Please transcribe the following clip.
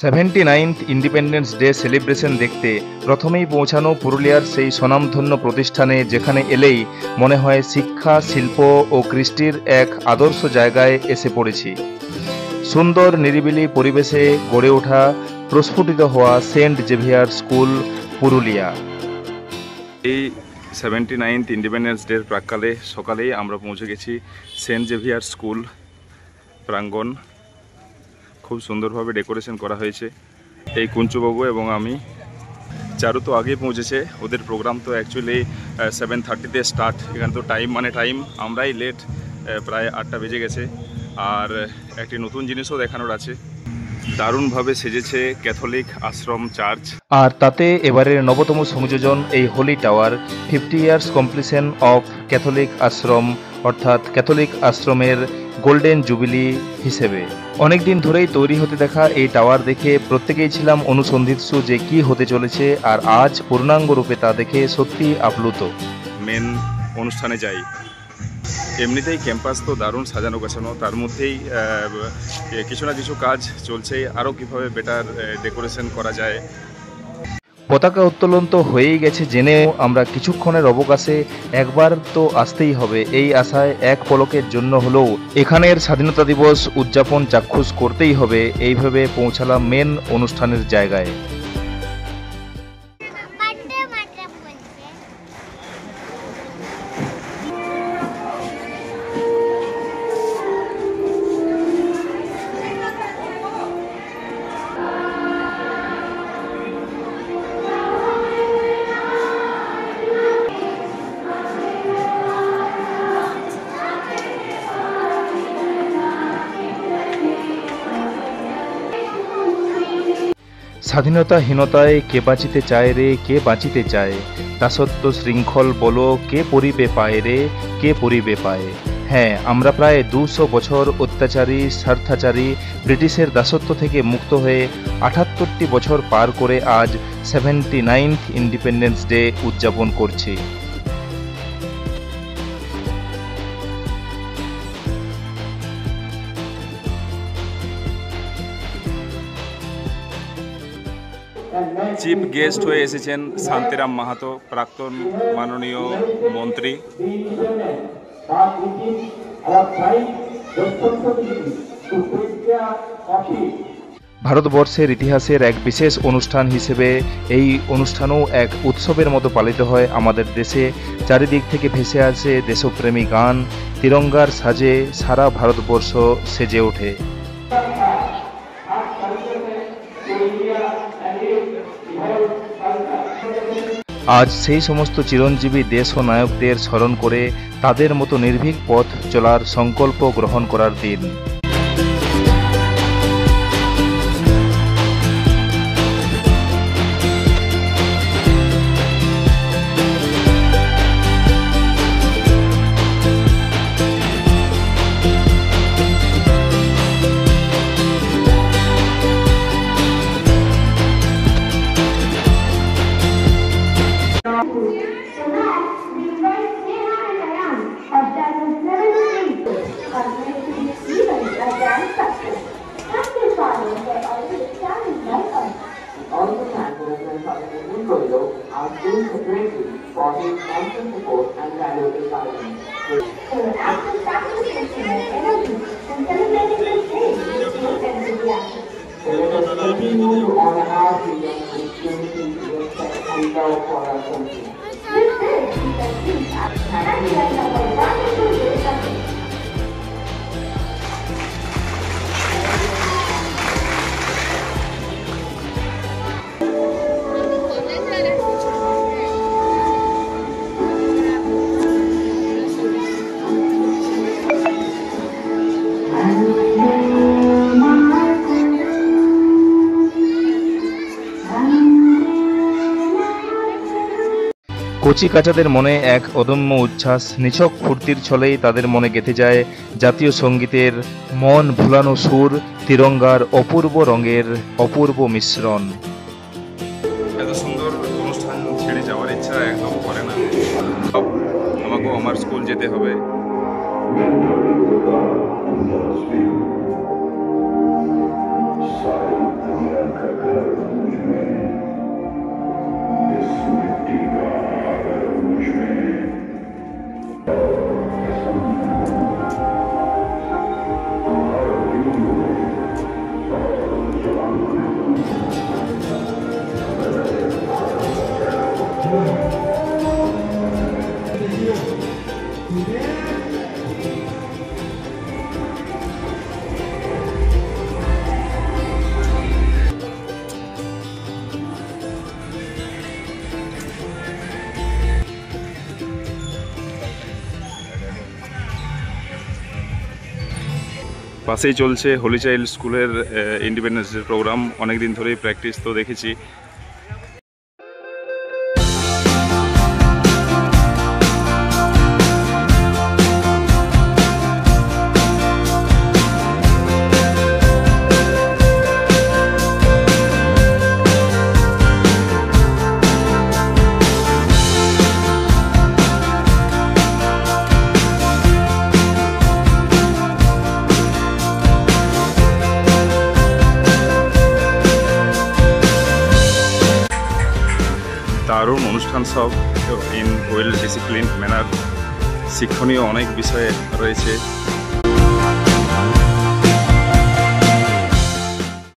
79th independence day celebration দেখতে প্রথমেই পৌঁছানো পুরুলিয়ার সেই স্বনামধন্য প্রতিষ্ঠানে, যেখানে এলেই মনে হয় শিক্ষা, শিল্প ও কৃষ্টির এক আদর্শ জায়গায় এসে পড়েছি। সুন্দর নিরিবিলি পরিবেশে গড়ে ওঠা, প্রস্ফুটিত হওয়া সেন্ট জেভিয়ার স্কুল, পুরুলিয়া। এই 79th ইন্ডিপেন্ডেন্স ডের প্রাক্কালে সকালেই আমরা পৌঁছে গেছি সেন্ট জেভিয়ার স্কুল প্রাঙ্গণ। খুব সুন্দরভাবে ডেকোরেশন করা হয়েছে। এই কুঞ্চুবাবু এবং আমি, চারু তো আগেই পৌঁছেছে, ওদের প্রোগ্রাম তো অ্যাকচুয়ালি 7:30-তে স্টার্ট। এখানে তো টাইম আমরাই লেট, প্রায় 8টা বেজে গেছে। আর একটি নতুন জিনিসও দেখানোর আছে, দারুণভাবে সেজেছে ক্যাথলিক আশ্রম চার্চ। আর তাতে এবারের নবতম সংযোজন এই holy tower, 50 years completion of Catholic ashram, অর্থাৎ ক্যাথলিক আশ্রমের গোল্ডেন জুবিলি হিসেবে। অনেকদিন ধরেই তৈরি হতে দেখা এই টাওয়ার দেখে প্রত্যেকেই ছিলাম অনুসন্ধিৎসু যে কি হতে চলেছে, আর আজ পূর্ণাঙ্গ রূপে তা দেখে সত্যি আপ্লুত। মেন অনুষ্ঠানে যাই। এমনিতেই ক্যাম্পাস তো দারুণ সাজানো গোছানো, তার মধ্যেই কিছু না কিছু কাজ চলছে, আরও কীভাবে বেটার ডেকোরেশন করা যায়। পতাকা উত্তোলন তো হয়েই গেছে জেনেও আমরা কিছুক্ষণের অবকাশে একবার তো আসতেই হবে, এই আশায় এক পলকের জন্য হলেও এখানের স্বাধীনতা দিবস উদযাপন চাক্ষুষ করতেই হবে, এইভাবে পৌঁছালাম মেন অনুষ্ঠানের জায়গায়। স্বাধীনতাহীনতায় কে বাঁচিতে চায় রে, কে বাঁচিতে চায়, দাসত্ব শৃঙ্খল বলো কে পরিবে পায় রে, কে পরিবে পায়। হ্যাঁ, আমরা প্রায় 200 বছর অত্যাচারী, স্বার্থাচারী ব্রিটিশের দাসত্ব থেকে মুক্ত হয়ে 78টি বছর পার করে আজ 79th ইন্ডিপেন্ডেন্স ডে উদযাপন করছি। চিফ গেস্ট হয়ে এসেছেন শান্তিরাম মাহাতো, প্রাক্তন মাননীয় মন্ত্রী। ভারতবর্ষের ইতিহাসের এক বিশেষ অনুষ্ঠান হিসেবে এই অনুষ্ঠানও এক উৎসবের মতো পালিত হয় আমাদের দেশে। চারিদিক থেকে ভেসে আসে দেশপ্রেমী গান, তিরঙ্গার সাজে সারা ভারতবর্ষ সেজে ওঠে। আজ সেই সমস্ত চিরঞ্জীবী দেশ ও নায়কদের স্মরণ করে তাদের মতো নির্ভীক পথ চলার সংকল্প গ্রহণ করার দিন। কচি কাচাদের মনে এক অদম্য উচ্ছ্বাস, নিছক ফুর্তির ছলেই তাদের মনে গেঁথে যায় জাতীয় সঙ্গীতের মন ভুলানো সুর, তিরঙ্গার অপূর্ব রঙের অপূর্ব মিশ্রণ। এত সুন্দর অনুষ্ঠান ছেড়ে যাওয়ার ইচ্ছা একদম করে না। আমাকেও আমার স্কুল যেতে হবে। পাশেই চলছে হোলি চাইল্ড স্কুলের ইন্ডিপেন্ডেন্স ডে প্রোগ্রাম। অনেক দিন ধরেই প্র্যাকটিস তো দেখেছি। দারুণ অনুষ্ঠান সব ইন ওয়েল ডিসিপ্লিন ম্যানার। শিক্ষণীয় অনেক বিষয় রয়েছে।